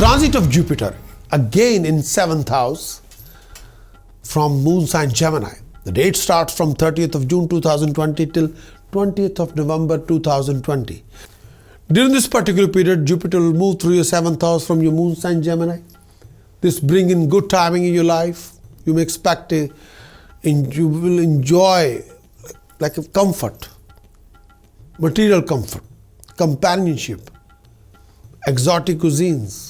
Transit of Jupiter, again in 7th house from moon sign Gemini. The date starts from 30th of June 2020 till 20th of November 2020. During this particular period, Jupiter will move through your 7th house from your moon sign Gemini. This brings in good timing in your life. You may expect you will enjoy like a comfort, material comfort, companionship, exotic cuisines,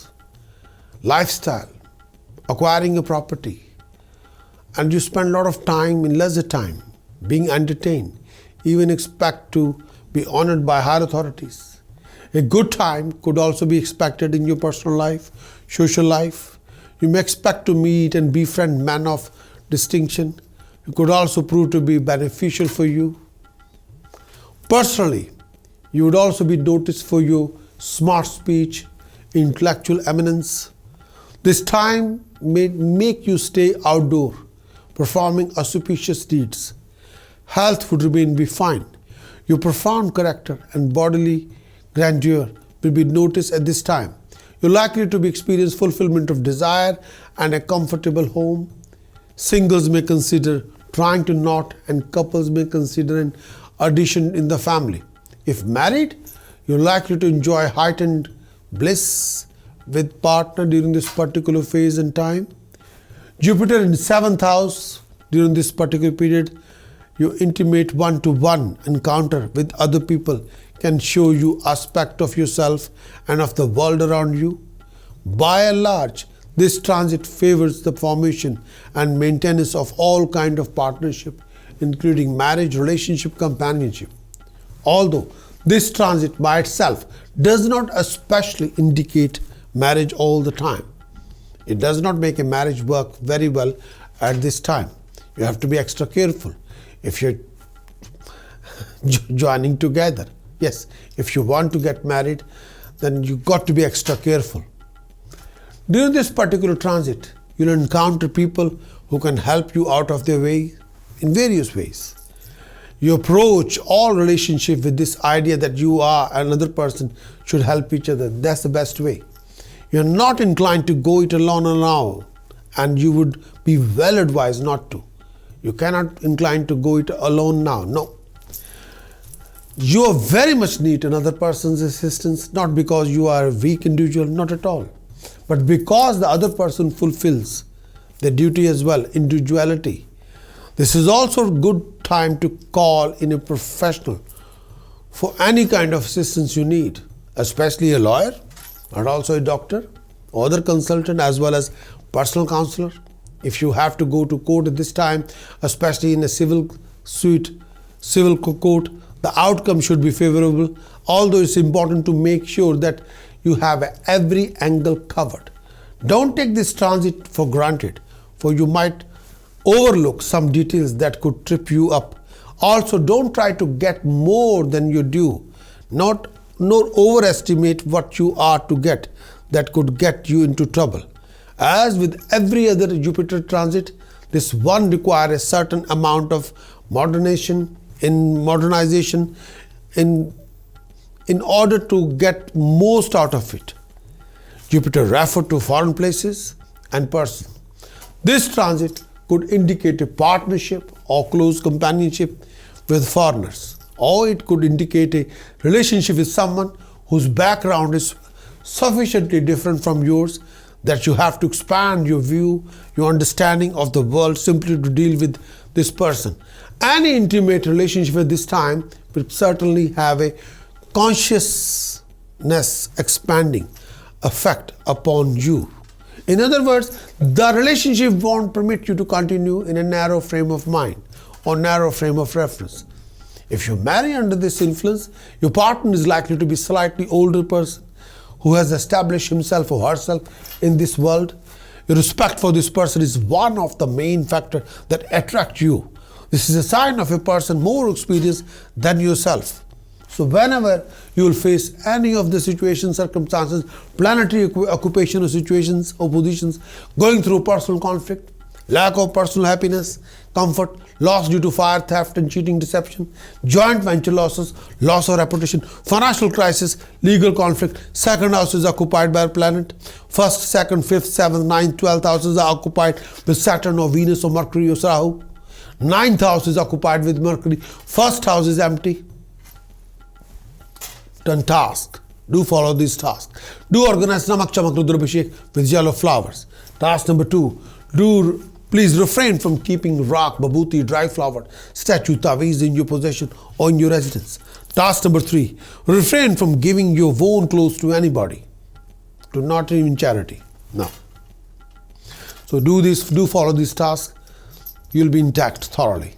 lifestyle, acquiring a property, and you spend a lot of time in leisure time being entertained, even expect to be honored by higher authorities. A good time could also be expected in your personal life, social life. You may expect to meet and befriend men of distinction. It could also prove to be beneficial for you. Personally, you would also be noticed for your smart speech, intellectual eminence. This time may make you stay outdoor, performing auspicious deeds. Health would remain be fine. Your profound character and bodily grandeur will be noticed at this time. You're likely to experience fulfillment of desire and a comfortable home. Singles may consider trying to knot, and couples may consider an addition in the family. If married, you're likely to enjoy heightened bliss with partner during this particular phase and time. Jupiter in 7th house during this particular period, your intimate one-to-one encounter with other people can show you aspect of yourself and of the world around you. By and large, this transit favors the formation and maintenance of all kind of partnership, including marriage, relationship, companionship. Although this transit by itself does not especially indicate marriage all the time. It does not make a marriage work very well at this time. You have to be extra careful if you're joining together. Yes, if you want to get married, then you got to be extra careful. During this particular transit, you'll encounter people who can help you out of their way in various ways. You approach all relationship with this idea that you are another person should help each other. That's the best way. You're not inclined to go it alone now, and you would be well advised not to. You cannot incline to go it alone now. No. You very much need another person's assistance, not because you are a weak individual, not at all, but because the other person fulfills their duty as well, individuality. This is also a good time to call in a professional for any kind of assistance you need, especially a lawyer, and also a doctor, other consultant, as well as personal counselor. If you have to go to court at this time, especially in a civil suit, civil court, the outcome should be favorable, although it's important to make sure that you have every angle covered. Don't take this transit for granted, for you might overlook some details that could trip you up. Also, don't try to get more than you due, nor overestimate what you are to get that could get you into trouble. As with every other Jupiter transit, this one requires a certain amount of modernization in order to get most out of it. Jupiter referred to foreign places and person. This transit could indicate a partnership or close companionship with foreigners, or it could indicate a relationship with someone whose background is sufficiently different from yours that you have to expand your view, your understanding of the world simply to deal with this person. Any intimate relationship at this time will certainly have a consciousness expanding effect upon you. In other words, the relationship won't permit you to continue in a narrow frame of mind or narrow frame of reference. If you marry under this influence, your partner is likely to be a slightly older person who has established himself or herself in this world. Your respect for this person is one of the main factors that attract you. This is a sign of a person more experienced than yourself. So whenever you will face any of the situations, circumstances, planetary occupational situations or positions, going through personal conflict, lack of personal happiness, comfort, loss due to fire, theft and cheating, deception, joint venture losses, loss of reputation, financial crisis, legal conflict. Second house is occupied by a planet. First, second, fifth, seventh, ninth, 12th houses are occupied with Saturn or Venus or Mercury or Rahu. Ninth house is occupied with Mercury. First house is empty. Done task. Do follow these tasks. Do organize Namak Chamak Rudrabhishek with yellow flowers. Task number 2. Please refrain from keeping rock, babooti, dry flower, statue, taweez in your possession or in your residence. Task number 3. Refrain from giving your worn clothes to anybody. Do not even charity. No. So do follow these tasks. You'll be intact thoroughly.